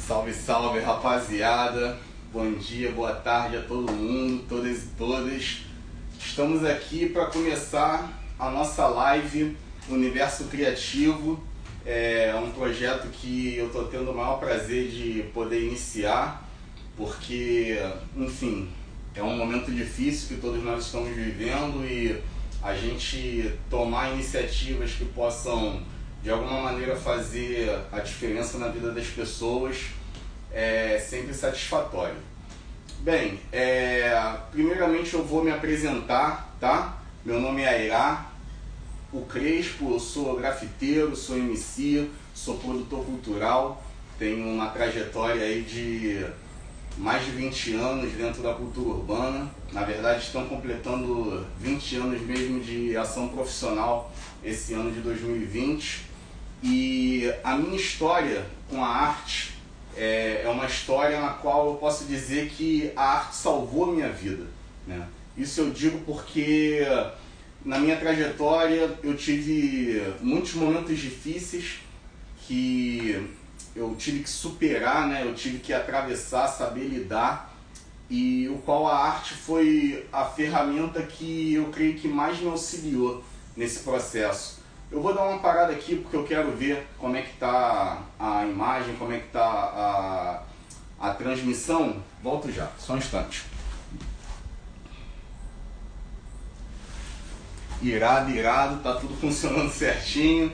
Salve, salve, rapaziada. Bom dia, boa tarde a todo mundo, todas e todas. Estamos aqui para começar a nossa live Universo Criativo. É um projeto que eu estou tendo o maior prazer de poder iniciar, porque, enfim, é um momento difícil que todos nós estamos vivendo e a gente tomar iniciativas que possam de alguma maneira fazer a diferença na vida das pessoas é sempre satisfatório. Bem, primeiramente eu vou me apresentar, tá? Meu nome é Airá, o Crespo, eu sou grafiteiro, sou MC, sou produtor cultural, tenho uma trajetória aí de mais de 20 anos dentro da cultura urbana. Na verdade, estão completando 20 anos mesmo de ação profissional esse ano de 2020. E a minha história com a arte é uma história na qual eu posso dizer que a arte salvou a minha vida, né? Isso eu digo porque na minha trajetória eu tive muitos momentos difíceis que eu tive que superar, né? Eu tive que atravessar, saber lidar, e o qual a arte foi a ferramenta que eu creio que mais me auxiliou nesse processo. Eu vou dar uma parada aqui porque eu quero ver como é que tá a imagem, como é que tá a transmissão. Volto já, só um instante. Irado, tá tudo funcionando certinho.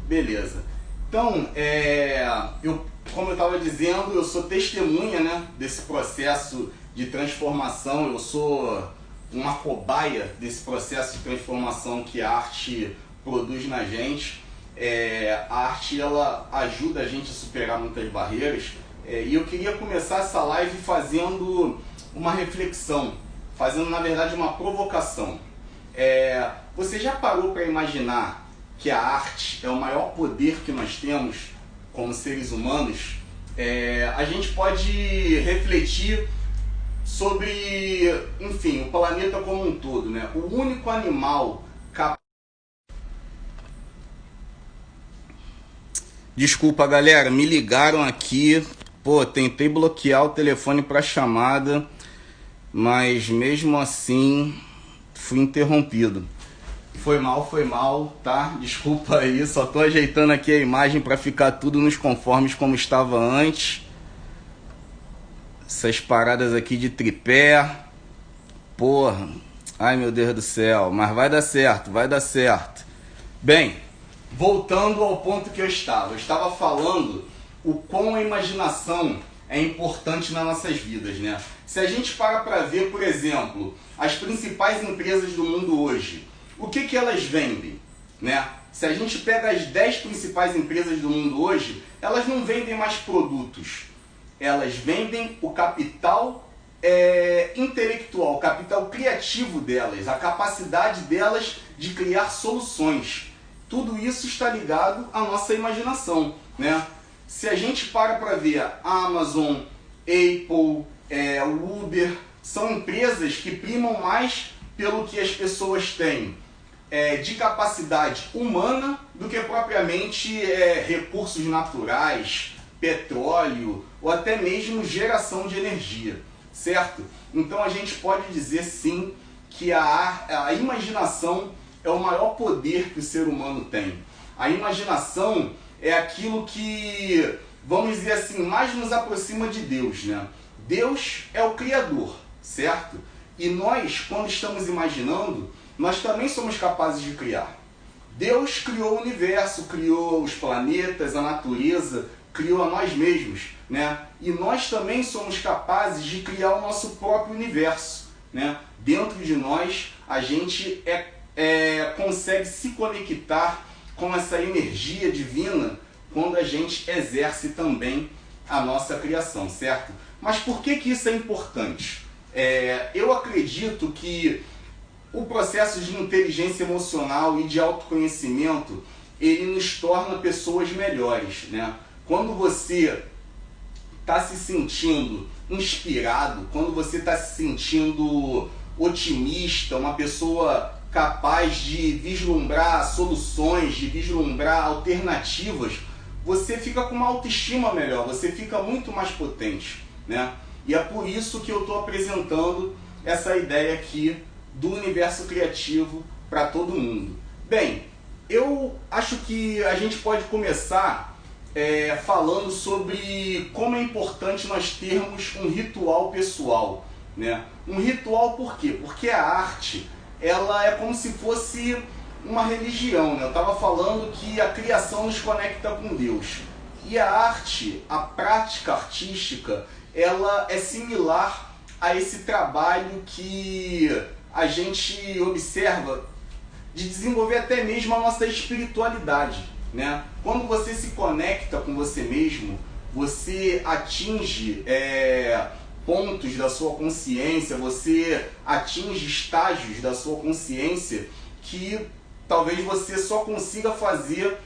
Beleza. Então, como eu estava dizendo, eu sou testemunha, né, desse processo de transformação. Eu sou uma cobaia desse processo de transformação que a arte produz na gente. A arte, ela ajuda a gente a superar muitas barreiras, e eu queria começar essa live fazendo uma reflexão, fazendo na verdade uma provocação. Você já parou para imaginar que a arte é o maior poder que nós temos como seres humanos? A gente pode refletir sobre, enfim, o planeta como um todo, né? O único animal capaz... Desculpa, galera, me ligaram aqui. Pô, tentei bloquear o telefone para chamada, mas mesmo assim fui interrompido. Foi mal, tá? Desculpa aí, só tô ajeitando aqui a imagem para ficar tudo nos conformes como estava antes. Essas paradas aqui de tripé. Porra, ai meu Deus do céu, mas vai dar certo, vai dar certo. Bem, voltando ao ponto que eu estava falando o quão a imaginação é importante nas nossas vidas, né? Se a gente para ver, por exemplo, as principais empresas do mundo hoje, o que elas vendem, né? Se a gente pega as 10 principais empresas do mundo hoje, elas não vendem mais produtos, elas vendem o capital intelectual, o capital criativo delas, a capacidade delas de criar soluções. Tudo isso está ligado à nossa imaginação, né? Se a gente para ver a Amazon, Apple, o Uber, são empresas que primam mais pelo que as pessoas têm de capacidade humana do que propriamente recursos naturais, petróleo ou até mesmo geração de energia, certo? Então a gente pode dizer sim que a imaginação é o maior poder que o ser humano tem. A imaginação é aquilo que, vamos dizer assim, mais nos aproxima de Deus, né? Deus é o Criador, certo? E nós, quando estamos imaginando, nós também somos capazes de criar. Deus criou o universo, criou os planetas, a natureza, criou a nós mesmos, né? E nós também somos capazes de criar o nosso próprio universo, né? Dentro de nós, a gente consegue se conectar com essa energia divina quando a gente exerce também a nossa criação, certo? Mas por que isso é importante? Eu acredito que o processo de inteligência emocional e de autoconhecimento, ele nos torna pessoas melhores, né? Quando você está se sentindo inspirado, quando você está se sentindo otimista, uma pessoa capaz de vislumbrar soluções, de vislumbrar alternativas, você fica com uma autoestima melhor, você fica muito mais potente, né? E é por isso que eu estou apresentando essa ideia aqui do universo criativo para todo mundo. Bem, eu acho que a gente pode começar falando sobre como é importante nós termos um ritual pessoal, né? Um ritual por quê? Porque a arte, ela é como se fosse uma religião, né? Eu estava falando que a criação nos conecta com Deus. E a arte, a prática artística, ela é similar a esse trabalho que a gente observa de desenvolver até mesmo a nossa espiritualidade, né? Quando você se conecta com você mesmo, você atinge pontos da sua consciência, você atinge estágios da sua consciência que talvez você só consiga fazer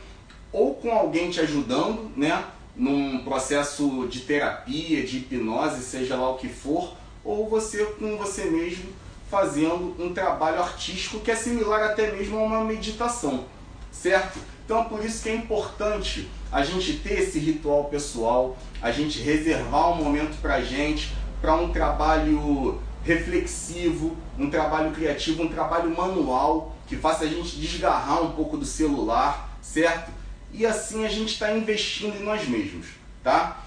ou com alguém te ajudando, né? Num processo de terapia, de hipnose, seja lá o que for, ou você com você mesmo fazendo um trabalho artístico que é similar até mesmo a uma meditação, certo? Então por isso que é importante a gente ter esse ritual pessoal, a gente reservar um momento pra gente, para um trabalho reflexivo, um trabalho criativo, um trabalho manual, que faça a gente desgarrar um pouco do celular, certo? E assim a gente está investindo em nós mesmos, tá?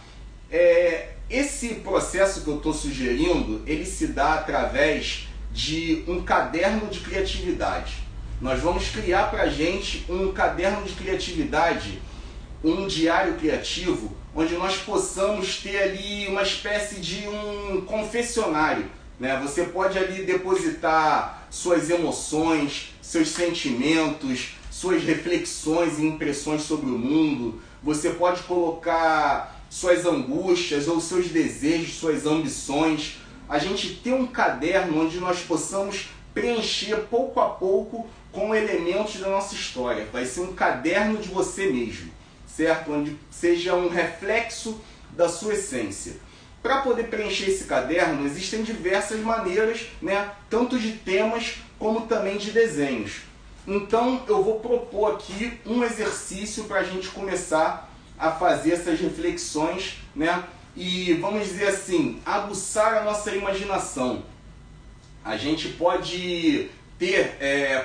Esse processo que eu estou sugerindo, ele se dá através de um caderno de criatividade. Nós vamos criar para a gente um caderno de criatividade, um diário criativo, onde nós possamos ter ali uma espécie de um confessionário, né? Você pode ali depositar suas emoções, seus sentimentos, suas reflexões e impressões sobre o mundo. Você pode colocar suas angústias ou seus desejos, suas ambições. A gente tem um caderno onde nós possamos preencher pouco a pouco com elementos da nossa história. Vai ser um caderno de você mesmo, certo? Onde seja um reflexo da sua essência. Para poder preencher esse caderno, existem diversas maneiras, né? Tanto de temas como também de desenhos. Então eu vou propor aqui um exercício para a gente começar a fazer essas reflexões, né? E vamos dizer assim, aguçar a nossa imaginação. A gente pode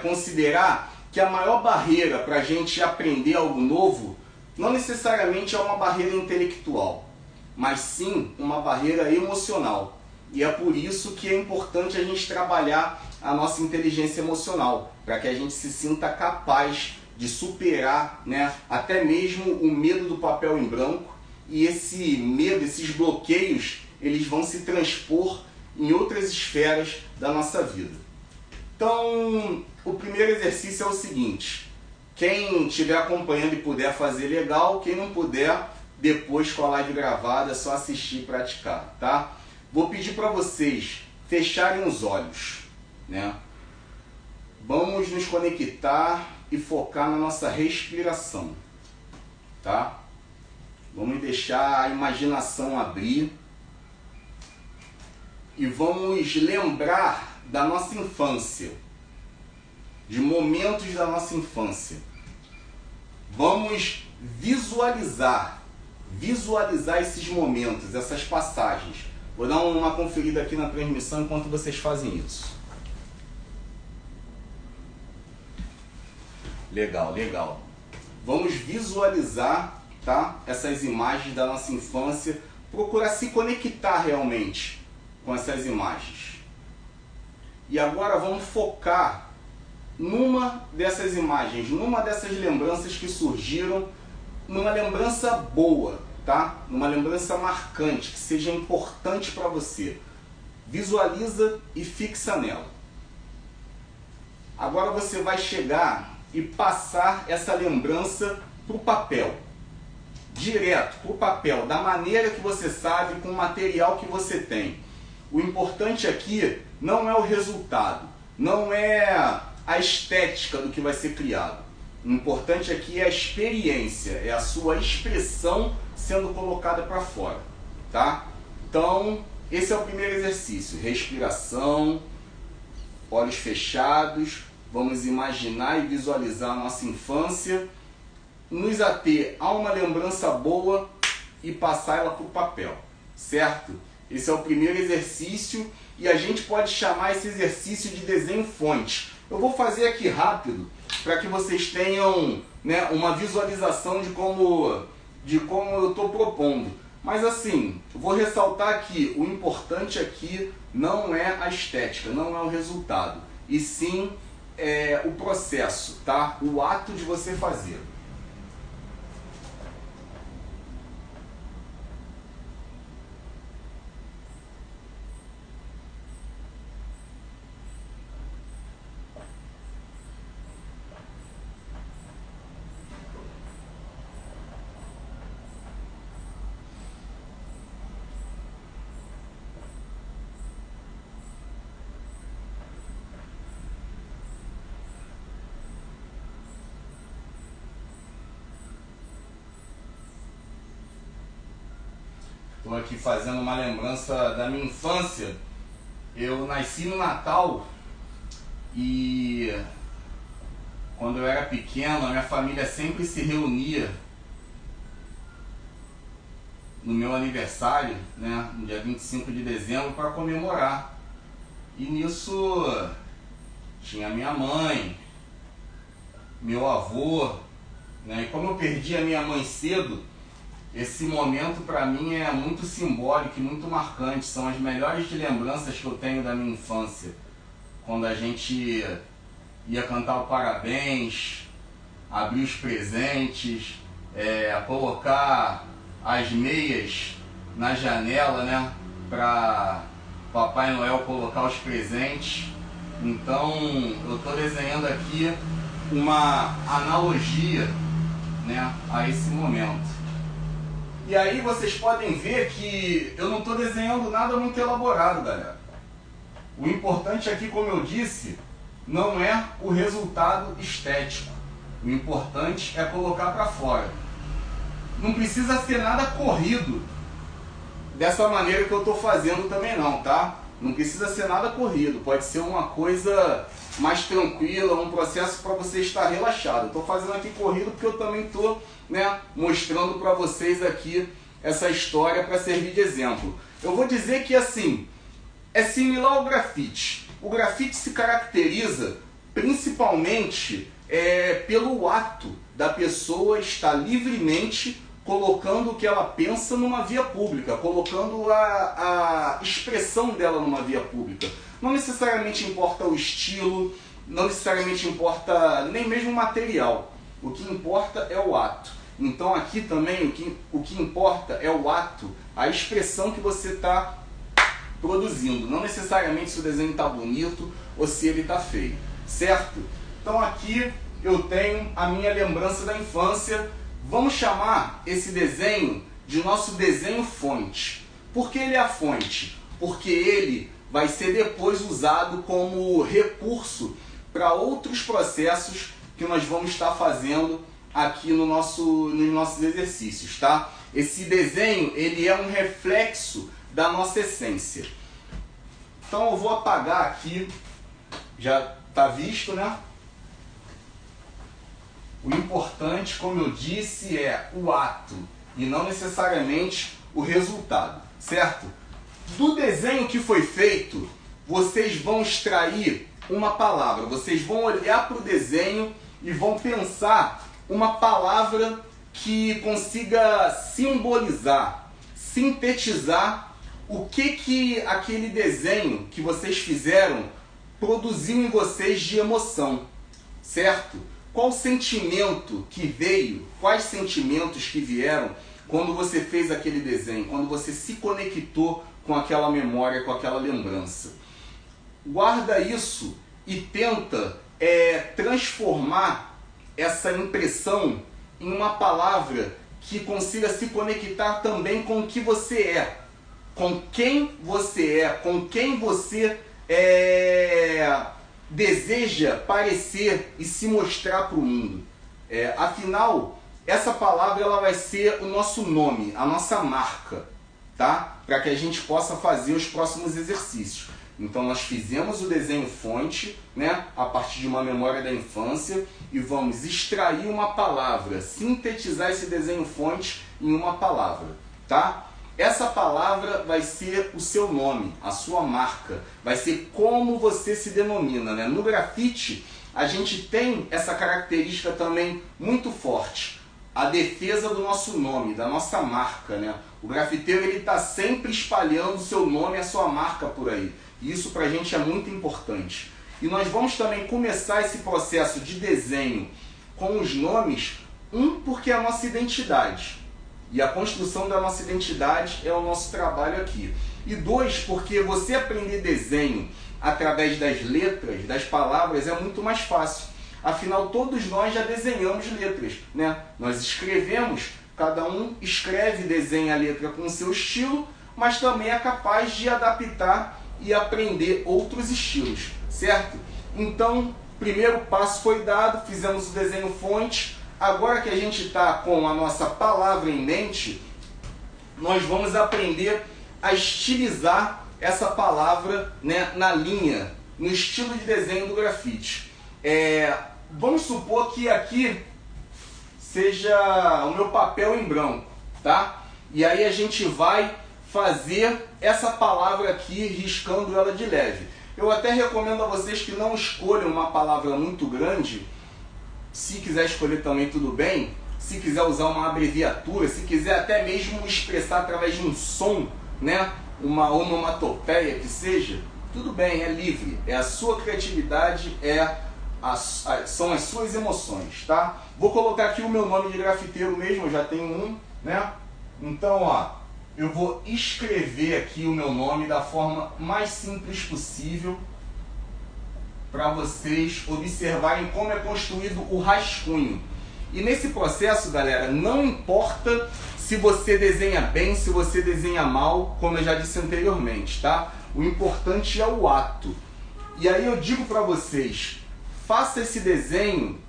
considerar que a maior barreira para a gente aprender algo novo não necessariamente é uma barreira intelectual, mas sim uma barreira emocional. E é por isso que é importante a gente trabalhar a nossa inteligência emocional, para que a gente se sinta capaz de superar, né, até mesmo o medo do papel em branco. E esse medo, esses bloqueios, eles vão se transpor em outras esferas da nossa vida. Então, o primeiro exercício é o seguinte: quem estiver acompanhando e puder fazer, legal. Quem não puder, depois com a live gravada, é só assistir e praticar, tá? Vou pedir para vocês fecharem os olhos, né? Vamos nos conectar e focar na nossa respiração, tá? Vamos deixar a imaginação abrir e vamos lembrar da nossa infância, de momentos da nossa infância. Vamos visualizar esses momentos, essas passagens. Vou dar uma conferida aqui na transmissão enquanto vocês fazem isso. Legal, legal. Vamos visualizar, tá? Essas imagens da nossa infância. Procurar se conectar realmente com essas imagens. E agora vamos focar numa dessas imagens, numa dessas lembranças que surgiram, numa lembrança boa, tá? Numa lembrança marcante, que seja importante para você. Visualiza e fixa nela. Agora você vai chegar e passar essa lembrança para o papel. Direto para o papel, da maneira que você sabe, com o material que você tem. O importante aqui não é o resultado, não é a estética do que vai ser criado. O importante aqui é a experiência, é a sua expressão sendo colocada para fora, tá? Então, esse é o primeiro exercício. Respiração, olhos fechados. Vamos imaginar e visualizar a nossa infância nos ater a uma lembrança boa e passar ela para o papel, certo? Esse é o primeiro exercício e a gente pode chamar esse exercício de desenho fonte. Eu vou fazer aqui rápido para que vocês tenham, né, uma visualização de como eu estou propondo. Mas assim, eu vou ressaltar que o importante aqui não é a estética, não é o resultado, e sim o processo, tá? O ato de você fazer. Estou aqui fazendo uma lembrança da minha infância. Eu nasci no Natal e quando eu era pequeno, a minha família sempre se reunia no meu aniversário, né, no dia 25 de dezembro, para comemorar. E nisso tinha minha mãe, meu avô, né, e como eu perdi a minha mãe cedo, esse momento para mim é muito simbólico e muito marcante. São as melhores lembranças que eu tenho da minha infância. Quando a gente ia cantar o parabéns, abrir os presentes, colocar as meias na janela, né, para Papai Noel colocar os presentes. Então eu estou desenhando aqui uma analogia, né, a esse momento. E aí vocês podem ver que eu não estou desenhando nada muito elaborado, galera. O importante aqui, como eu disse, não é o resultado estético. O importante é colocar para fora. Não precisa ser nada corrido dessa maneira que eu estou fazendo também não, tá? Não precisa ser nada corrido. Pode ser uma coisa mais tranquila, um processo para você estar relaxado. Estou fazendo aqui corrido porque eu também estou, né, mostrando para vocês aqui essa história para servir de exemplo. Eu vou dizer que assim, é similar ao grafite. O grafite se caracteriza principalmente pelo ato da pessoa estar livremente colocando o que ela pensa numa via pública, colocando a expressão dela numa via pública. Não necessariamente importa o estilo, não necessariamente importa nem mesmo o material. O que importa é o ato. Então aqui também o que importa é o ato, a expressão que você está produzindo. Não necessariamente se o desenho está bonito ou se ele está feio, certo? Então aqui eu tenho a minha lembrança da infância. Vamos chamar esse desenho de nosso desenho fonte. Por que ele é a fonte? Porque ele vai ser depois usado como recurso para outros processos que nós vamos estar fazendo aqui nos nossos exercícios, tá? Esse desenho, ele é um reflexo da nossa essência. Então eu vou apagar aqui, já está visto, né? O importante, como eu disse, é o ato e não necessariamente o resultado, certo? Do desenho que foi feito, vocês vão extrair uma palavra. Vocês vão olhar para o desenho e vão pensar uma palavra que consiga simbolizar, sintetizar o que aquele desenho que vocês fizeram produziu em vocês de emoção, certo? Qual sentimento que veio, quais sentimentos que vieram quando você fez aquele desenho, quando você se conectou com aquela memória, com aquela lembrança. Guarda isso e tenta transformar essa impressão em uma palavra que consiga se conectar também com o que você é, com quem você é, com quem você deseja parecer e se mostrar para o mundo. Afinal, essa palavra ela vai ser o nosso nome, a nossa marca, tá? Para que a gente possa fazer os próximos exercícios. Então nós fizemos o desenho fonte, né, a partir de uma memória da infância e vamos extrair uma palavra, sintetizar esse desenho fonte em uma palavra, tá? Essa palavra vai ser o seu nome, a sua marca, vai ser como você se denomina, né? No grafite, a gente tem essa característica também muito forte, a defesa do nosso nome, da nossa marca, né? O grafiteiro ele está sempre espalhando o seu nome e a sua marca por aí. E isso pra gente é muito importante. E nós vamos também começar esse processo de desenho com os nomes, porque é a nossa identidade. E a construção da nossa identidade é o nosso trabalho aqui. E 2, porque você aprender desenho através das letras, das palavras, é muito mais fácil. Afinal, todos nós já desenhamos letras, né? Nós escrevemos, cada um escreve e desenha a letra com o seu estilo, mas também é capaz de adaptar e aprender outros estilos, certo? Então, primeiro passo foi dado, fizemos o desenho fonte. Agora que a gente está com a nossa palavra em mente, nós vamos aprender a estilizar essa palavra, né, na linha, no estilo de desenho do grafite. Vamos supor que aqui seja o meu papel em branco, tá? E aí a gente vai fazer essa palavra aqui, riscando ela de leve. Eu até recomendo a vocês que não escolham uma palavra muito grande. Se quiser escolher também tudo bem. Se quiser usar uma abreviatura, se quiser até mesmo expressar através de um som, né? Uma onomatopeia que seja, tudo bem, é livre. É a sua criatividade, são as suas emoções, tá? Vou colocar aqui o meu nome de grafiteiro mesmo, eu já tenho um, né? Então, ó, eu vou escrever aqui o meu nome da forma mais simples possível para vocês observarem como é construído o rascunho. E nesse processo, galera, não importa se você desenha bem, se você desenha mal, como eu já disse anteriormente, tá? O importante é o ato. E aí eu digo para vocês, faça esse desenho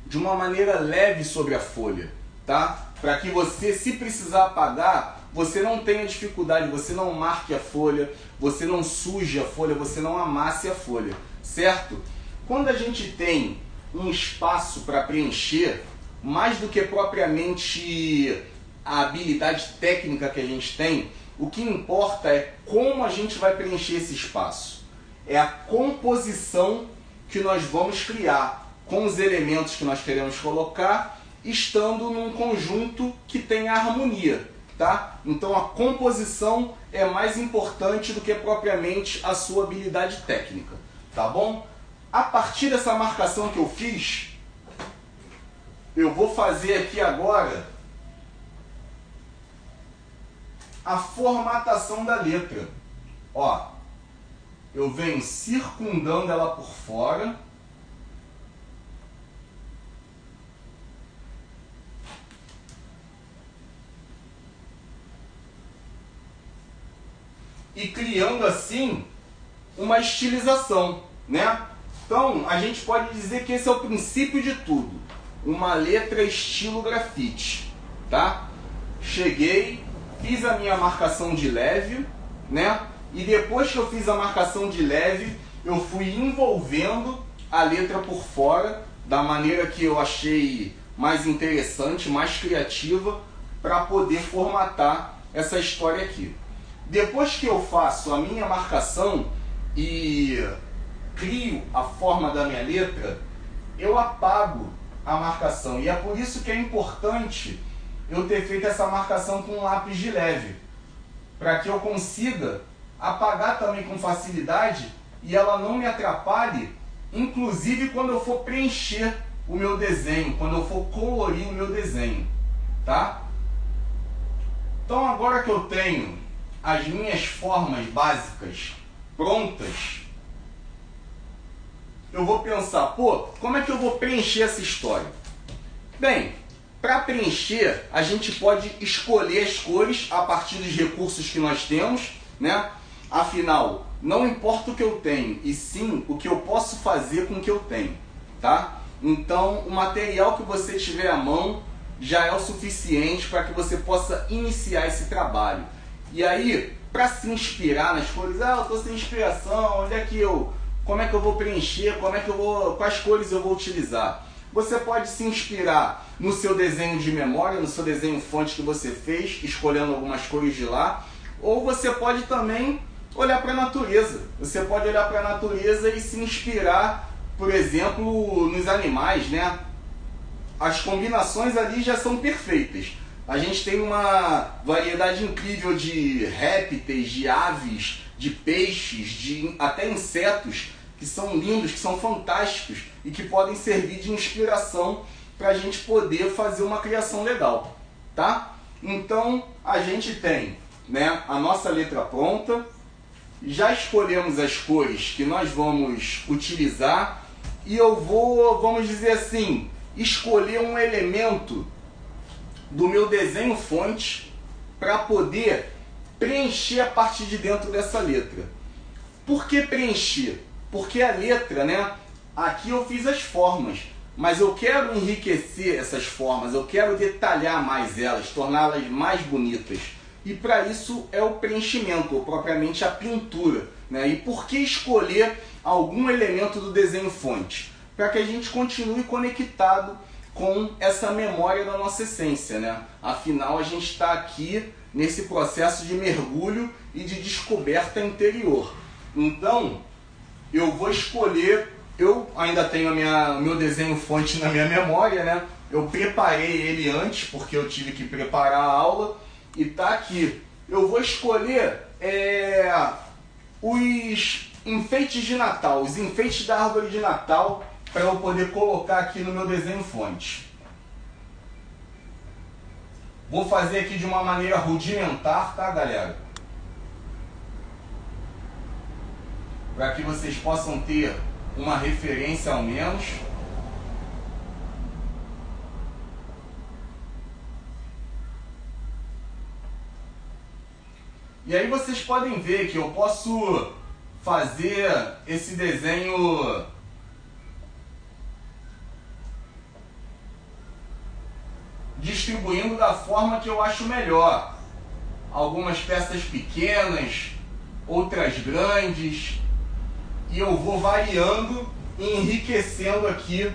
de uma maneira leve sobre a folha, tá? Para que você, se precisar apagar, você não tenha dificuldade, você não marque a folha, você não suje a folha, você não amasse a folha, certo? Quando a gente tem um espaço para preencher, mais do que propriamente a habilidade técnica que a gente tem, o que importa é como a gente vai preencher esse espaço. É a composição que nós vamos criar com os elementos que nós queremos colocar, estando num conjunto que tenha harmonia, tá? Então a composição é mais importante do que propriamente a sua habilidade técnica, tá bom? A partir dessa marcação que eu fiz, eu vou fazer aqui agora a formatação da letra. Ó, eu venho circundando ela por fora. E criando assim uma estilização, né? Então a gente pode dizer que esse é o princípio de tudo. Uma letra estilo grafite, tá? Cheguei, fiz a minha marcação de leve, né? E depois que eu fiz a marcação de leve, eu fui envolvendo a letra por fora da maneira que eu achei mais interessante, mais criativa, para poder formatar essa história aqui. Depois que eu faço a minha marcação e crio a forma da minha letra, eu apago a marcação. E é por isso que é importante eu ter feito essa marcação com um lápis de leve, para que eu consiga apagar também com facilidade e ela não me atrapalhe, inclusive quando eu for preencher o meu desenho, quando eu for colorir o meu desenho, tá? Então agora que eu tenho as minhas formas básicas prontas, eu vou pensar, pô, como é que eu vou preencher essa história? Bem, para preencher, a gente pode escolher as cores a partir dos recursos que nós temos, né? Afinal, não importa o que eu tenho, e sim o que eu posso fazer com o que eu tenho, tá? Então, o material que você tiver à mão já é o suficiente para que você possa iniciar esse trabalho. E aí, para se inspirar nas cores. Ah, eu estou sem inspiração, como é que eu vou preencher, quais cores eu vou utilizar? Você pode se inspirar no seu desenho de memória, no seu desenho fonte que você fez, escolhendo algumas cores de lá, ou você pode também olhar para a natureza. Você pode olhar para a natureza e se inspirar, por exemplo, nos animais, né? As combinações ali já são perfeitas. A gente tem uma variedade incrível de répteis, de aves, de peixes, de até insetos, que são lindos, que são fantásticos e que podem servir de inspiração para a gente poder fazer uma criação legal, tá? Então a gente tem, né, a nossa letra pronta, já escolhemos as cores que nós vamos utilizar e eu vou, vamos dizer assim, escolher um elemento do meu desenho fonte para poder preencher a parte de dentro dessa letra. Por que preencher? Porque a letra, né, aqui eu fiz as formas, mas eu quero enriquecer essas formas, eu quero detalhar mais elas, torná-las mais bonitas. E para isso é o preenchimento, ou propriamente a pintura, né? E por que escolher algum elemento do desenho fonte? Para que a gente continue conectado com essa memória da nossa essência, né? Afinal, a gente está aqui nesse processo de mergulho e de descoberta interior. Então, eu vou escolher, eu ainda tenho o meu desenho fonte na minha memória, né? Eu preparei ele antes, porque eu tive que preparar a aula, e tá aqui. Eu vou escolher os enfeites de Natal, os enfeites da árvore de Natal, para eu poder colocar aqui no meu desenho fonte. Vou fazer aqui de uma maneira rudimentar, tá, galera? Para que vocês possam ter uma referência ao menos. E aí vocês podem ver que eu posso fazer esse desenho distribuindo da forma que eu acho melhor. Algumas peças pequenas, outras grandes, e eu vou variando e enriquecendo aqui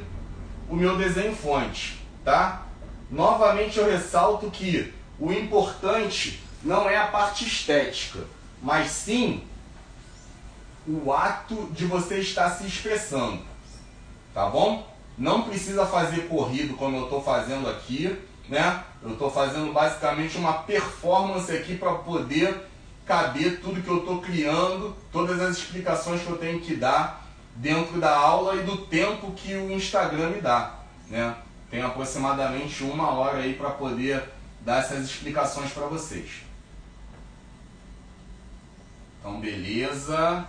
o meu desenho fonte, tá? Novamente eu ressalto que o importante não é a parte estética, mas sim o ato de você estar se expressando, tá bom? Não precisa fazer corrido como eu estou fazendo aqui, né? Eu estou fazendo basicamente uma performance aqui para poder caber tudo que eu estou criando, todas as explicações que eu tenho que dar dentro da aula e do tempo que o Instagram me dá, né? Tem aproximadamente 1 hora aí para poder dar essas explicações para vocês. Então, beleza.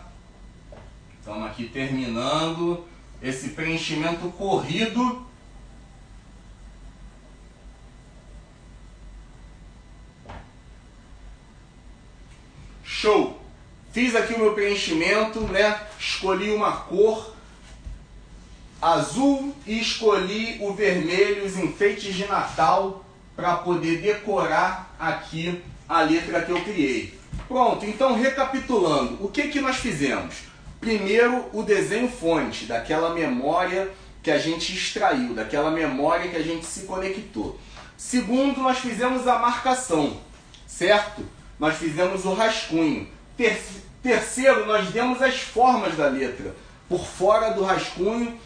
Estamos aqui terminando esse preenchimento corrido. Show! Fiz aqui o meu preenchimento, né? Escolhi uma cor azul e escolhi o vermelho, os enfeites de Natal, para poder decorar aqui a letra que eu criei. Pronto, então recapitulando, o que nós fizemos? Primeiro, o desenho fonte, daquela memória que a gente extraiu, daquela memória que a gente se conectou. Segundo, nós fizemos a marcação, certo? Nós fizemos o rascunho. Terceiro, nós demos as formas da letra, por fora do rascunho,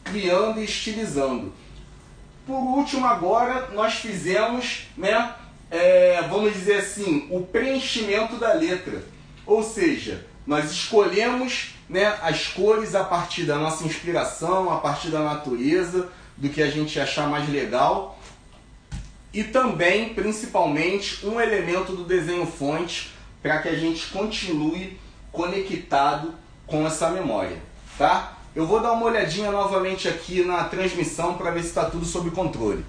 criando e estilizando. Por último, agora, nós fizemos, né, vamos dizer assim, o preenchimento da letra. Ou seja, nós escolhemos, né, as cores a partir da nossa inspiração, a partir da natureza, do que a gente achar mais legal. E também, principalmente, um elemento do desenho fonte para que a gente continue conectado com essa memória, tá? Eu vou dar uma olhadinha novamente aqui na transmissão para ver se está tudo sob controle.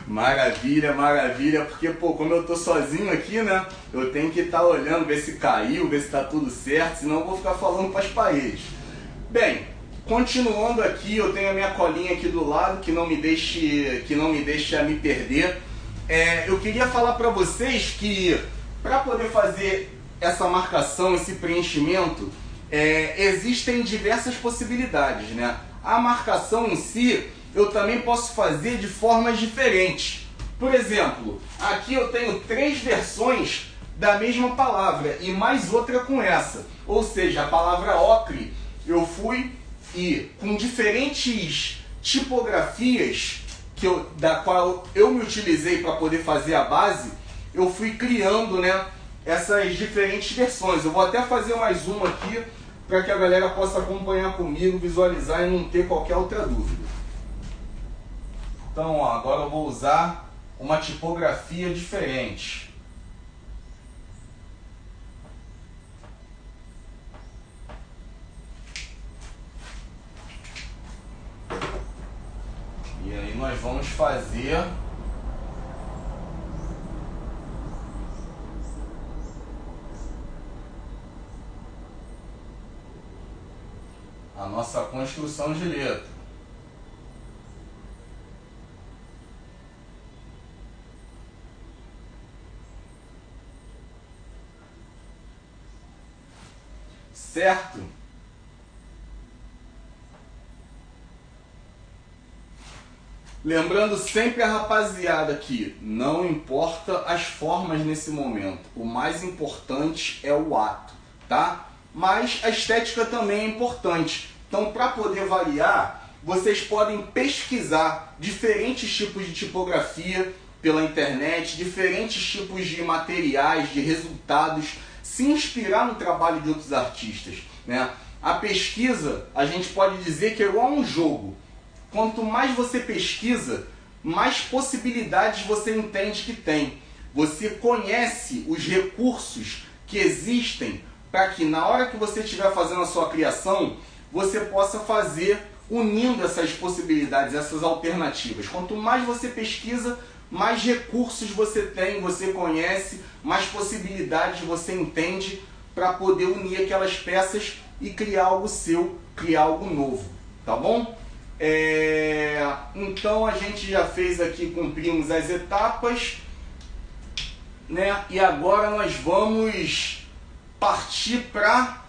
Maravilha, maravilha, porque pô, como eu tô sozinho aqui, né, eu tenho que estar olhando, ver se caiu, ver se tá tudo certo, senão eu vou ficar falando para as paredes. Bem, Continuando aqui, eu tenho a minha colinha aqui do lado, que não me deixa me perder. Eu queria falar para vocês que para poder fazer essa marcação, esse preenchimento, existem diversas possibilidades, né? A marcação em si, eu também posso fazer de formas diferentes. Por exemplo, aqui eu tenho 3 versões da mesma palavra e mais outra com essa. Ou seja, a palavra ocre, eu fui e com diferentes tipografias da qual eu me utilizei para poder fazer a base, eu fui criando, né, essas diferentes versões. Eu vou até fazer mais uma aqui para que a galera possa acompanhar comigo, visualizar e não ter qualquer outra dúvida. Então, ó, agora eu vou usar uma tipografia diferente. E aí nós vamos fazer a nossa construção de letra. Certo? Lembrando sempre a rapaziada que não importa as formas nesse momento, o mais importante é o ato, tá? Mas a estética também é importante. Então, para poder variar, vocês podem pesquisar diferentes tipos de tipografia pela internet, diferentes tipos de materiais, de resultados, se inspirar no trabalho de outros artistas, né? A pesquisa, a gente pode dizer que é igual a um jogo. Quanto mais você pesquisa, mais possibilidades você entende que tem. Você conhece os recursos que existem para que na hora que você estiver fazendo a sua criação, você possa fazer unindo essas possibilidades, essas alternativas. Quanto mais você pesquisa, mais recursos você tem, você conhece, mais possibilidades você entende para poder unir aquelas peças e criar algo seu, criar algo novo, tá bom? Então a gente já fez aqui, cumprimos as etapas, né? E agora nós vamos partir para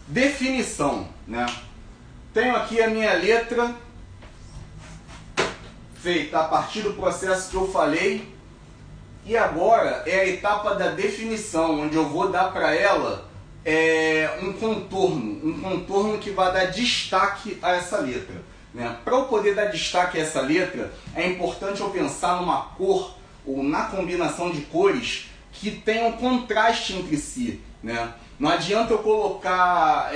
definição, né? Tenho aqui a minha letra feita a partir do processo que eu falei, e agora é a etapa da definição, onde eu vou dar para ela um contorno que vai dar destaque a essa letra, né? Para eu poder dar destaque a essa letra, é importante eu pensar numa cor ou na combinação de cores que tenham contraste entre si, né? Não adianta eu colocar,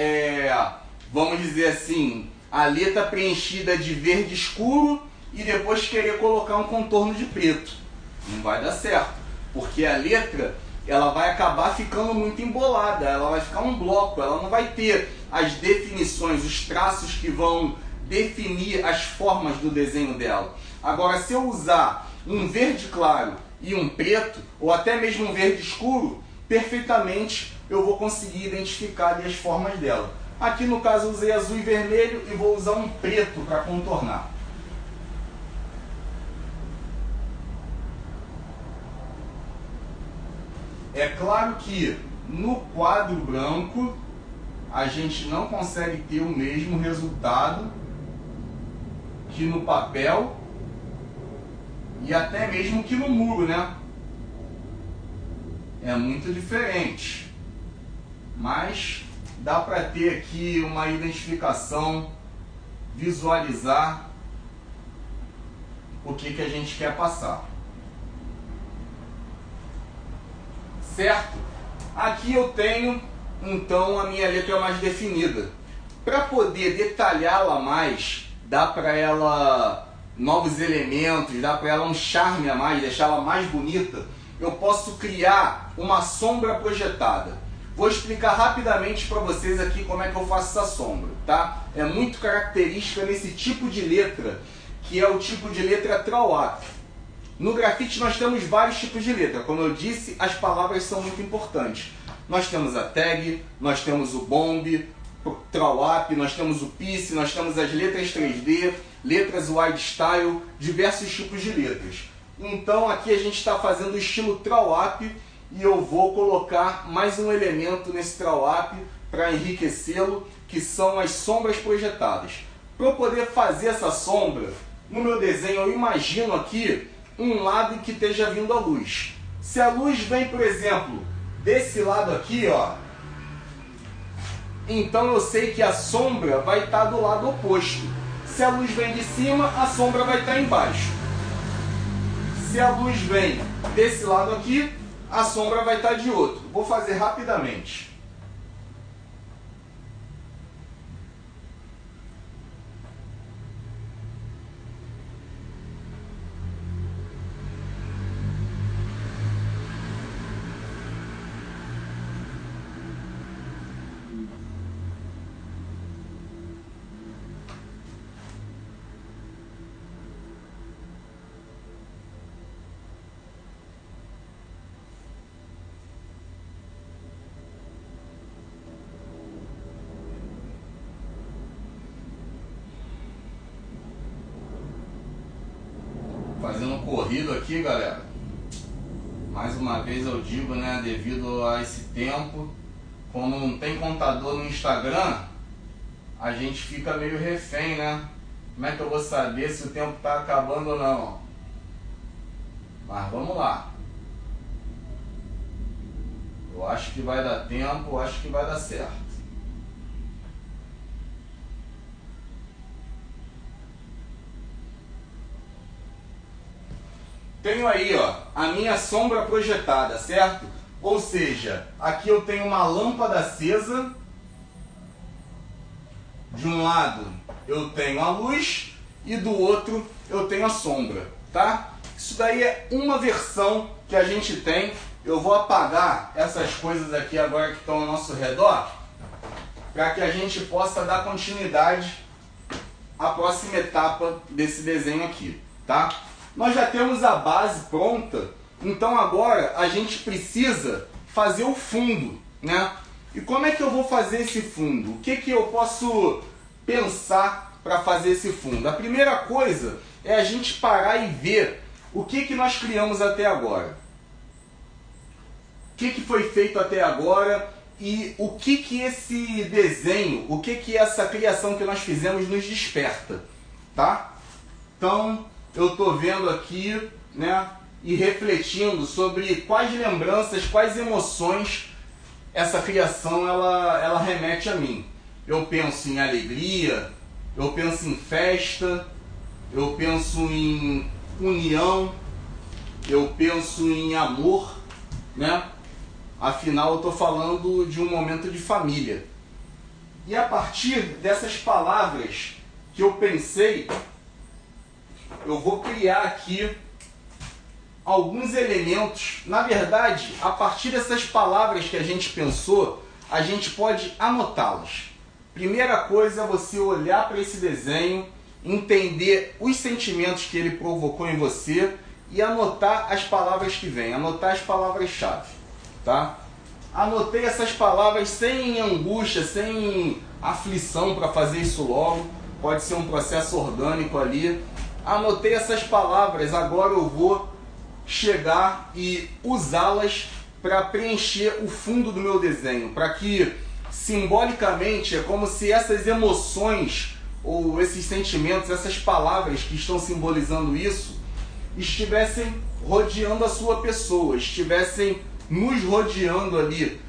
vamos dizer assim, a letra preenchida de verde escuro e depois querer colocar um contorno de preto. Não vai dar certo, porque a letra ela vai acabar ficando muito embolada, ela vai ficar um bloco, ela não vai ter as definições, os traços que vão definir as formas do desenho dela. Agora, se eu usar um verde claro e um preto, ou até mesmo um verde escuro, perfeitamente eu vou conseguir identificar ali as formas dela. Aqui no caso eu usei azul e vermelho e vou usar um preto para contornar. É claro que no quadro branco a gente não consegue ter o mesmo resultado que no papel e até mesmo que no muro, né? É muito diferente, mas dá para ter aqui uma identificação, visualizar o que a gente quer passar. Certo? Aqui eu tenho então a minha letra mais definida. Para poder detalhá-la mais, dá para ela novos elementos, dá para ela um charme a mais, deixá-la mais bonita, eu posso criar uma sombra projetada. Vou explicar rapidamente para vocês aqui como é que eu faço essa sombra, tá? É muito característica nesse tipo de letra, que é o tipo de letra trawap. No grafite nós temos vários tipos de letra. Como eu disse, as palavras são muito importantes. Nós temos a tag, nós temos o bomb, Trawap, nós temos o Piece, nós temos as letras 3D, letras wide style, diversos tipos de letras. Então aqui a gente está fazendo o estilo Trawap e eu vou colocar mais um elemento nesse Trawap para enriquecê-lo, que são as sombras projetadas. Para eu poder fazer essa sombra, no meu desenho eu imagino aqui um lado em que esteja vindo a luz. Se a luz vem, por exemplo, desse lado aqui, ó, então eu sei que a sombra vai estar do lado oposto. Se a luz vem de cima, a sombra vai estar embaixo. Se a luz vem desse lado aqui, a sombra vai estar de outro. Vou fazer rapidamente. Fazendo corrido aqui, galera. Mais uma vez eu digo, né, devido a esse tempo, como não tem contador no Instagram, a gente fica meio refém, né? Como é que eu vou saber se o tempo tá acabando ou não? Mas vamos lá. Eu acho que vai dar tempo, eu acho que vai dar certo. Tenho aí, ó, a minha sombra projetada, certo? Ou seja, aqui eu tenho uma lâmpada acesa. De um lado eu tenho a luz e do outro eu tenho a sombra, tá? Isso daí é uma versão que a gente tem. Eu vou apagar essas coisas aqui agora que estão ao nosso redor, para que a gente possa dar continuidade à próxima etapa desse desenho aqui, tá? Nós já temos a base pronta, então agora a gente precisa fazer o fundo, né? E como é que eu vou fazer esse fundo? O que que eu posso pensar para fazer esse fundo? A primeira coisa é a gente parar e ver o que que nós criamos até agora. O que que foi feito até agora e o que que esse desenho, o que que essa criação que nós fizemos nos desperta, tá? Então, eu estou vendo aqui, né, e refletindo sobre quais lembranças, quais emoções essa criação ela remete a mim. Eu penso em alegria, eu penso em festa, eu penso em união, eu penso em amor, né? Afinal, eu estou falando de um momento de família. E a partir dessas palavras que eu pensei, eu vou criar aqui alguns elementos. Na verdade, a partir dessas palavras que a gente pensou, a gente pode anotá-las. Primeira coisa é você olhar para esse desenho, entender os sentimentos que ele provocou em você e anotar as palavras que vêm, anotar as palavras-chave, tá? Anotei essas palavras sem angústia, sem aflição para fazer isso logo, pode ser um processo orgânico ali. Anotei essas palavras, agora eu vou chegar e usá-las para preencher o fundo do meu desenho, para que simbolicamente é como se essas emoções ou esses sentimentos, essas palavras que estão simbolizando isso, estivessem rodeando a sua pessoa, estivessem nos rodeando ali.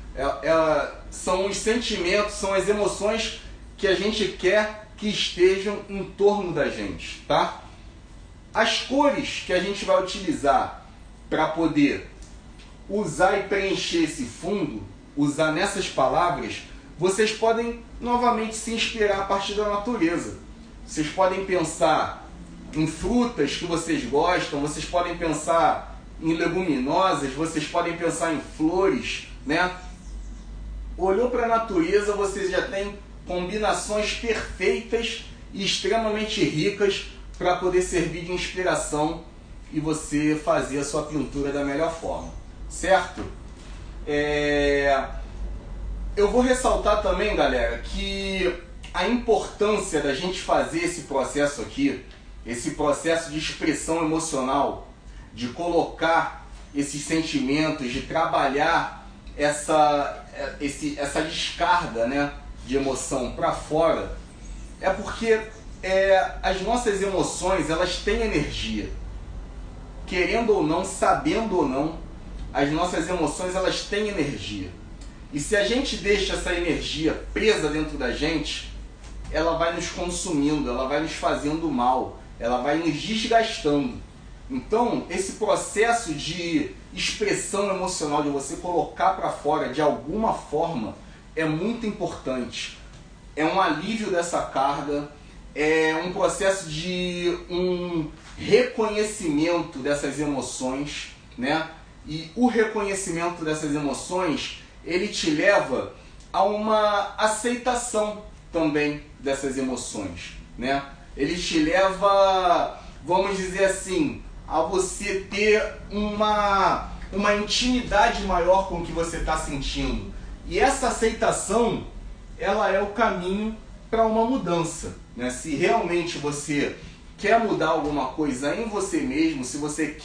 São os sentimentos, são as emoções que a gente quer que estejam em torno da gente, tá? As cores que a gente vai utilizar para poder usar e preencher esse fundo, usar nessas palavras, vocês podem novamente se inspirar a partir da natureza. Vocês podem pensar em frutas que vocês gostam, vocês podem pensar em leguminosas, vocês podem pensar em flores, né? Olhou para a natureza, vocês já têm combinações perfeitas e extremamente ricas para poder servir de inspiração e você fazer a sua pintura da melhor forma, certo? Eu vou ressaltar também, galera, que a importância da gente fazer esse processo aqui, esse processo de expressão emocional, de colocar esses sentimentos, de trabalhar essa descarga, né, de emoção para fora, é porque as nossas emoções, elas têm energia. Querendo ou não, sabendo ou não, as nossas emoções, elas têm energia. E se a gente deixa essa energia presa dentro da gente, ela vai nos consumindo, ela vai nos fazendo mal, ela vai nos desgastando. Então, esse processo de expressão emocional, de você colocar para fora de alguma forma, é muito importante. É um alívio dessa carga, é um processo de um reconhecimento dessas emoções, né? E o reconhecimento dessas emoções, ele te leva a uma aceitação também dessas emoções, né? Ele te leva, vamos dizer assim, a você ter uma intimidade maior com o que você está sentindo. E essa aceitação, ela é o caminho para uma mudança, né? Se realmente você quer mudar alguma coisa em você mesmo, se você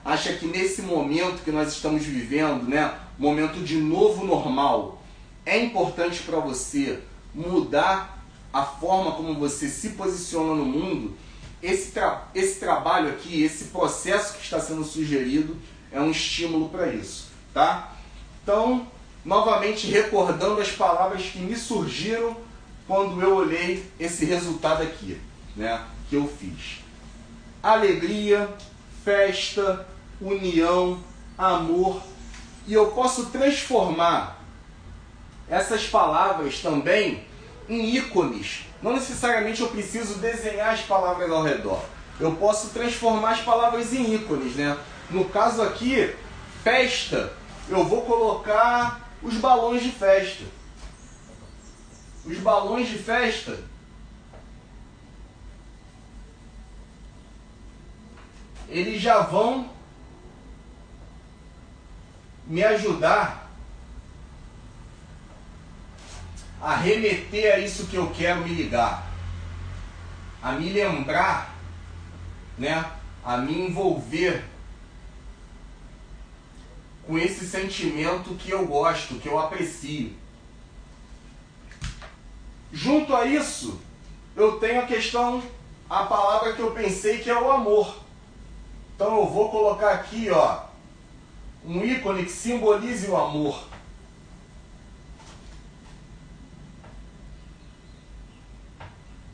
acha que nesse momento que nós estamos vivendo, né, momento de novo normal, é importante para você mudar a forma como você se posiciona no mundo, esse trabalho aqui, esse processo que está sendo sugerido, é um estímulo para isso, tá? Então, novamente recordando as palavras que me surgiram quando eu olhei esse resultado aqui, né, que eu fiz. Alegria, festa, união, amor. E eu posso transformar essas palavras também em ícones. Não necessariamente eu preciso desenhar as palavras ao redor. Eu posso transformar as palavras em ícones, né? No caso aqui, festa, eu vou colocar os balões de festa. Os balões de festa, eles já vão me ajudar a remeter a isso que eu quero me ligar, a me lembrar, né, a me envolver com esse sentimento que eu gosto, que eu aprecio. Junto a isso, eu tenho a palavra que eu pensei, que é o amor. Então eu vou colocar aqui, ó, um ícone que simbolize o amor.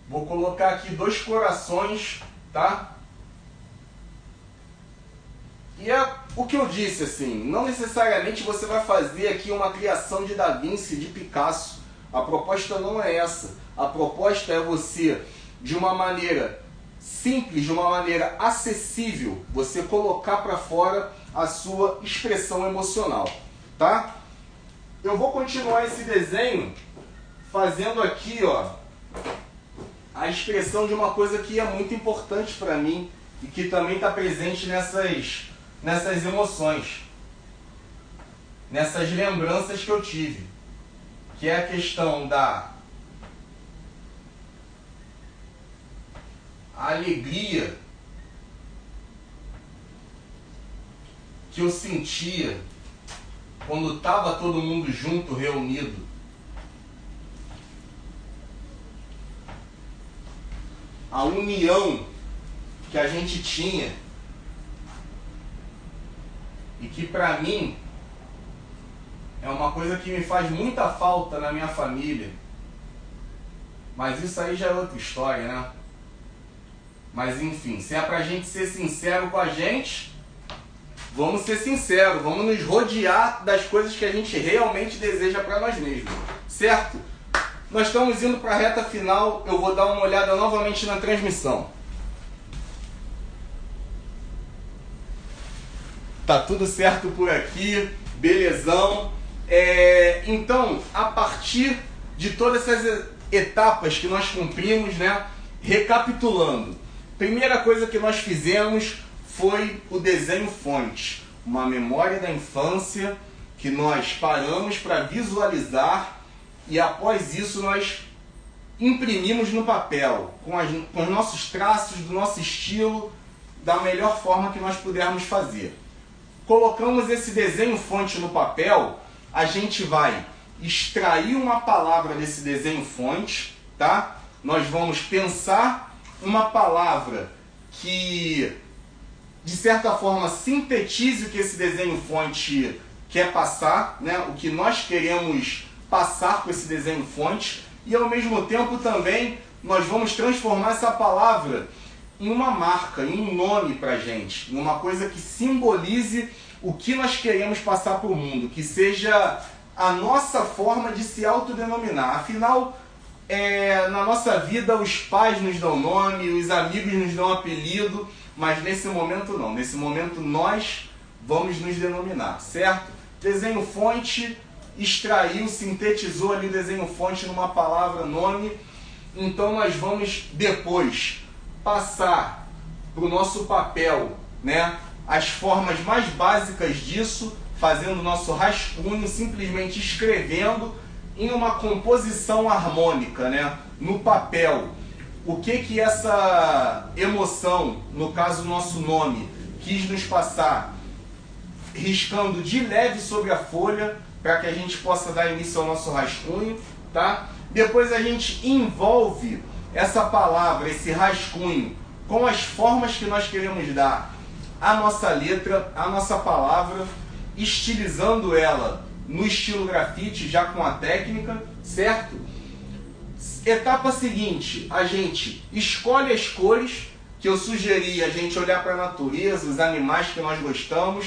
Vou colocar aqui 2 corações, tá? E é o que eu disse, assim, não necessariamente você vai fazer aqui uma criação de Da Vinci, de Picasso. A proposta não é essa. A proposta é você, de uma maneira simples, de uma maneira acessível, você colocar para fora a sua expressão emocional, tá? Eu vou continuar esse desenho fazendo aqui, ó, a expressão de uma coisa que é muito importante para mim e que também está presente nessas emoções, nessas lembranças que eu tive, que é a questão da alegria que eu sentia quando estava todo mundo junto, reunido. A união que a gente tinha e que para mim é uma coisa que me faz muita falta na minha família. Mas isso aí já é outra história, né? Mas enfim, se é pra gente ser sincero com a gente, vamos ser sinceros, vamos nos rodear das coisas que a gente realmente deseja para nós mesmos, certo? Nós estamos indo para a reta final, eu vou dar uma olhada novamente na transmissão. Tá tudo certo por aqui, belezão. Então, a partir de todas essas etapas que nós cumprimos, né? Recapitulando. Primeira coisa que nós fizemos foi o desenho fonte. Uma memória da infância que nós paramos para visualizar e após isso nós imprimimos no papel, com os nossos traços, do nosso estilo, da melhor forma que nós pudermos fazer. Colocamos esse desenho fonte no papel, a gente vai extrair uma palavra desse desenho fonte, tá? Nós vamos pensar uma palavra que, de certa forma, sintetize o que esse desenho fonte quer passar, né? O que nós queremos passar com esse desenho fonte, e ao mesmo tempo também nós vamos transformar essa palavra em uma marca, em um nome para a gente, em uma coisa que simbolize o que nós queremos passar para o mundo, que seja a nossa forma de se autodenominar. Afinal, na nossa vida os pais nos dão nome, os amigos nos dão apelido, mas nesse momento não. Nesse momento nós vamos nos denominar, certo? Desenho fonte, extraiu, sintetizou ali o desenho fonte numa palavra nome. Então nós vamos depois passar para o nosso papel, né, as formas mais básicas disso, fazendo o nosso rascunho, simplesmente escrevendo em uma composição harmônica, né, no papel. O que essa emoção, no caso o nosso nome, quis nos passar, riscando de leve sobre a folha, para que a gente possa dar início ao nosso rascunho, tá? Depois a gente envolve essa palavra, esse rascunho, com as formas que nós queremos dar à nossa letra, à nossa palavra, estilizando ela no estilo grafite, já com a técnica, certo? Etapa seguinte, a gente escolhe as cores, que eu sugeri a gente olhar para a natureza, os animais que nós gostamos,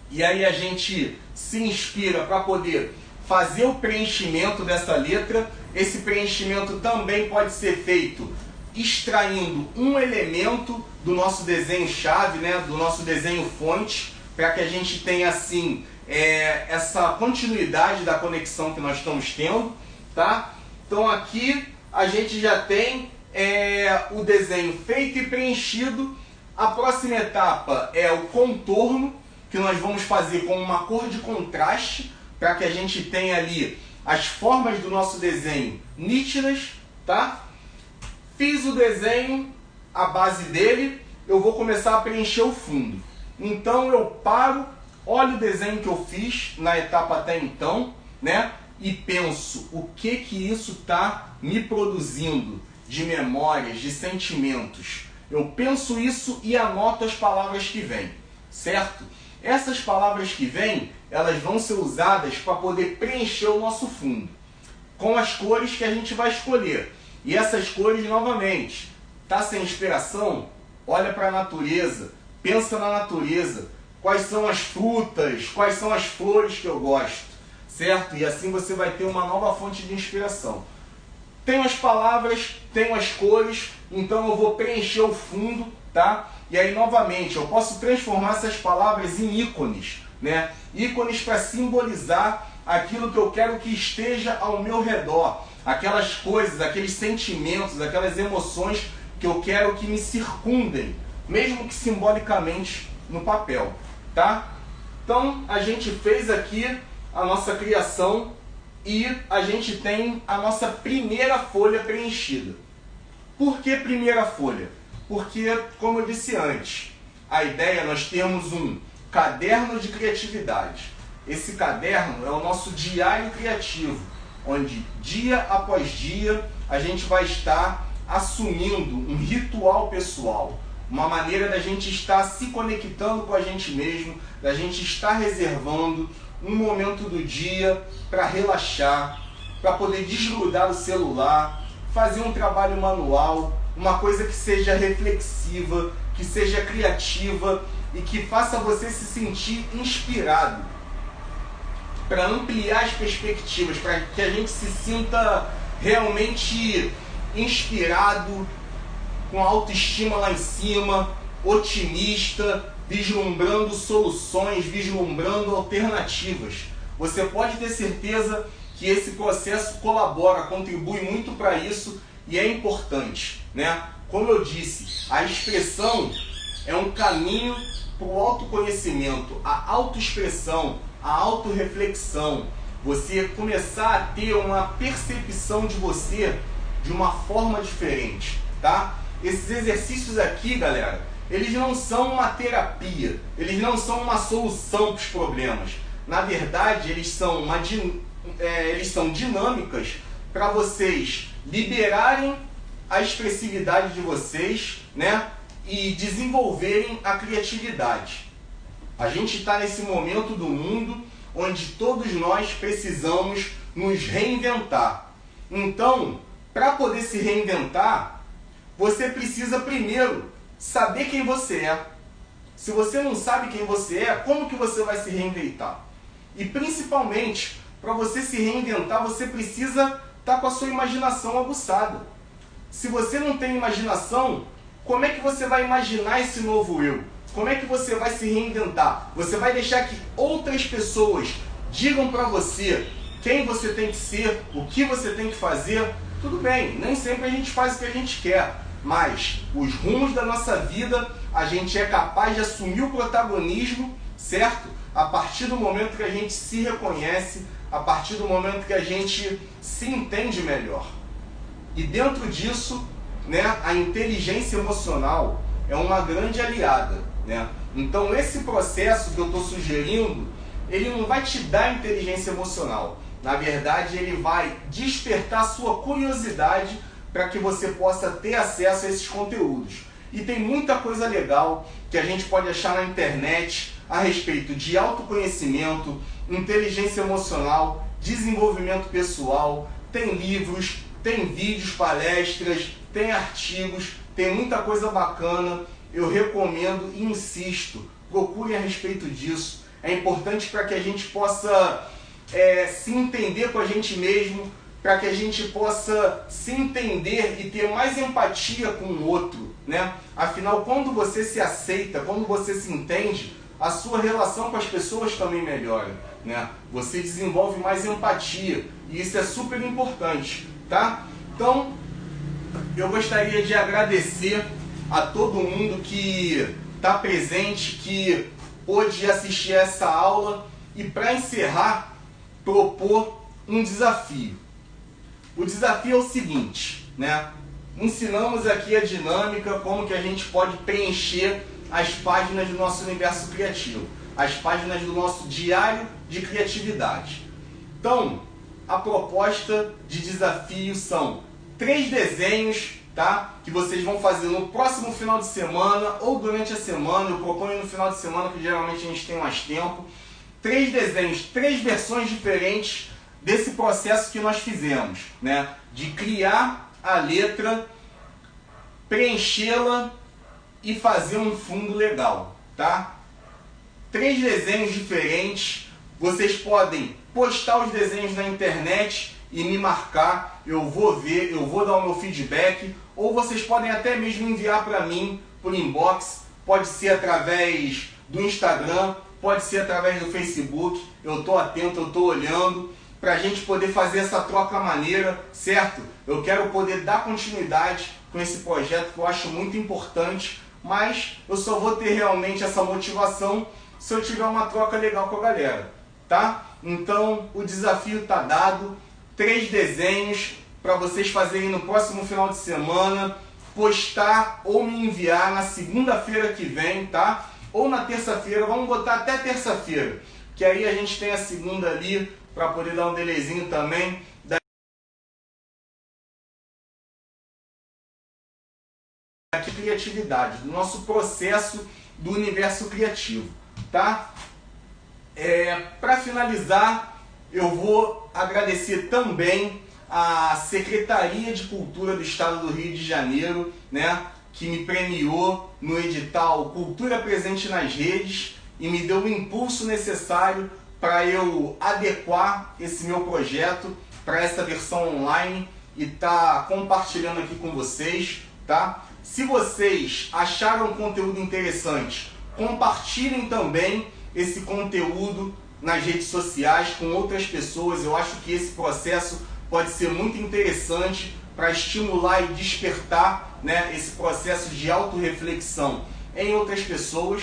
e aí a gente se inspira para poder fazer o preenchimento dessa letra. Esse preenchimento também pode ser feito extraindo um elemento do nosso desenho-chave, né, do nosso desenho fonte, para que a gente tenha assim essa continuidade da conexão que nós estamos tendo, tá? Então aqui a gente já tem o desenho feito e preenchido. A próxima etapa é o contorno, que nós vamos fazer com uma cor de contraste, para que a gente tenha ali as formas do nosso desenho nítidas, tá? Fiz o desenho, a base dele, eu vou começar a preencher o fundo. Então eu paro, olho o desenho que eu fiz na etapa até então, né? E penso o que isso está me produzindo de memórias, de sentimentos. Eu penso isso e anoto as palavras que vêm, certo? Essas palavras que vêm, elas vão ser usadas para poder preencher o nosso fundo, com as cores que a gente vai escolher. E essas cores, novamente, tá sem inspiração? Olha para a natureza, pensa na natureza, quais são as frutas, quais são as flores que eu gosto, certo? E assim você vai ter uma nova fonte de inspiração. Tenho as palavras, tenho as cores, então eu vou preencher o fundo, tá? E aí, novamente, eu posso transformar essas palavras em ícones, né? Ícones para simbolizar aquilo que eu quero que esteja ao meu redor, aquelas coisas, aqueles sentimentos, aquelas emoções que eu quero que me circundem, mesmo que simbolicamente no papel, tá? Então, a gente fez aqui a nossa criação e a gente tem a nossa primeira folha preenchida. Por que primeira folha? Porque, como eu disse antes, a ideia, nós temos um caderno de criatividade. Esse caderno é o nosso diário criativo, onde dia após dia a gente vai estar assumindo um ritual pessoal, uma maneira da gente estar se conectando com a gente mesmo, da gente estar reservando um momento do dia para relaxar, para poder desgrudar o celular, fazer um trabalho manual, uma coisa que seja reflexiva, que seja criativa e que faça você se sentir inspirado, para ampliar as perspectivas, para que a gente se sinta realmente inspirado, com autoestima lá em cima, otimista, vislumbrando soluções, vislumbrando alternativas. Você pode ter certeza que esse processo colabora, contribui muito para isso e é importante, né? Como eu disse, a expressão é um caminho para o autoconhecimento, a autoexpressão, a autorreflexão. Você começar a ter uma percepção de você de uma forma diferente, tá? Esses exercícios aqui, galera, eles não são uma terapia, eles não são uma solução para os problemas. Na verdade, eles são dinâmicas para vocês liberarem a expressividade de vocês, né? E desenvolverem a criatividade. A gente está nesse momento do mundo onde todos nós precisamos nos reinventar. Então, para poder se reinventar, você precisa primeiro saber quem você é. Se você não sabe quem você é, como que você vai se reinventar? E principalmente, para você se reinventar, você precisa estar com a sua imaginação aguçada. Se você não tem imaginação, como é que você vai imaginar esse novo eu? Como é que você vai se reinventar? Você vai deixar que outras pessoas digam para você quem você tem que ser, o que você tem que fazer? Tudo bem, nem sempre a gente faz o que a gente quer, mas os rumos da nossa vida a gente é capaz de assumir o protagonismo, certo? A partir do momento que a gente se reconhece, a partir do momento que a gente se entende melhor. E dentro disso, né, a inteligência emocional é uma grande aliada, né? Então esse processo que eu estou sugerindo, ele não vai te dar inteligência emocional. Na verdade, ele vai despertar sua curiosidade para que você possa ter acesso a esses conteúdos. E tem muita coisa legal que a gente pode achar na internet a respeito de autoconhecimento, inteligência emocional, desenvolvimento pessoal. Tem livros, tem vídeos, palestras, tem artigos, tem muita coisa bacana. Eu recomendo e insisto, procurem a respeito disso. É importante para que a gente possa se entender com a gente mesmo, para que a gente possa se entender e ter mais empatia com o outro, né? Afinal, quando você se aceita, quando você se entende, a sua relação com as pessoas também melhora, né? Você desenvolve mais empatia e isso é super importante, tá? Então, eu gostaria de agradecer a todo mundo que está presente, que pôde assistir essa aula e, para encerrar, propor um desafio. O desafio é o seguinte, né? Ensinamos aqui a dinâmica, como que a gente pode preencher as páginas do nosso universo criativo, as páginas do nosso diário de criatividade. Então, a proposta de desafio são 3 desenhos, tá? Que vocês vão fazer no próximo final de semana ou durante a semana. Eu proponho no final de semana, que geralmente a gente tem mais tempo. 3 desenhos, 3 versões diferentes desse processo que nós fizemos, né? De criar a letra, preenchê-la e fazer um fundo legal, tá? 3 desenhos diferentes. Vocês podem postar os desenhos na internet e me marcar, eu vou ver, eu vou dar o meu feedback, ou vocês podem até mesmo enviar para mim por inbox, pode ser através do Instagram, pode ser através do Facebook, eu estou atento, eu estou olhando, para a gente poder fazer essa troca maneira, certo? Eu quero poder dar continuidade com esse projeto que eu acho muito importante, mas eu só vou ter realmente essa motivação se eu tiver uma troca legal com a galera, tá? Então o desafio está dado, 3 desenhos para vocês fazerem no próximo final de semana, postar ou me enviar na segunda-feira que vem, tá? Ou na terça-feira, vamos botar até terça-feira, que aí a gente tem a segunda ali para poder dar um delayzinho também da criatividade, do nosso processo do universo criativo, tá? Para finalizar, eu vou agradecer também a Secretaria de Cultura do Estado do Rio de Janeiro, né, que me premiou no edital Cultura Presente nas Redes e me deu o impulso necessário para eu adequar esse meu projeto para essa versão online e estar compartilhando aqui com vocês, tá? Se vocês acharam o conteúdo interessante, compartilhem também esse conteúdo nas redes sociais com outras pessoas. Eu acho que esse processo pode ser muito interessante para estimular e despertar, né, esse processo de autorreflexão em outras pessoas.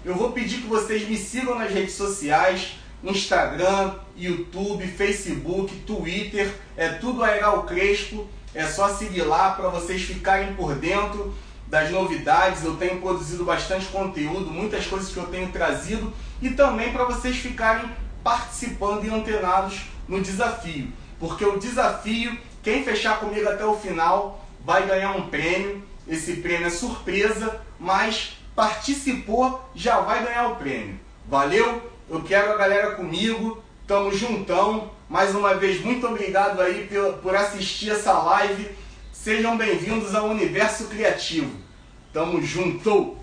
Eu vou pedir que vocês me sigam nas redes sociais. Instagram, YouTube, Facebook, Twitter, é tudo Aeral Crespo. É só seguir lá para vocês ficarem por dentro das novidades. Eu tenho produzido bastante conteúdo, muitas coisas que eu tenho trazido, e também para vocês ficarem participando e antenados no desafio. Porque o desafio, quem fechar comigo até o final vai ganhar um prêmio. Esse prêmio é surpresa, mas participou, já vai ganhar o prêmio. Valeu? Eu quero a galera comigo, tamo juntão. Mais uma vez, muito obrigado aí por assistir essa live. Sejam bem-vindos ao Universo Criativo. Tamo junto!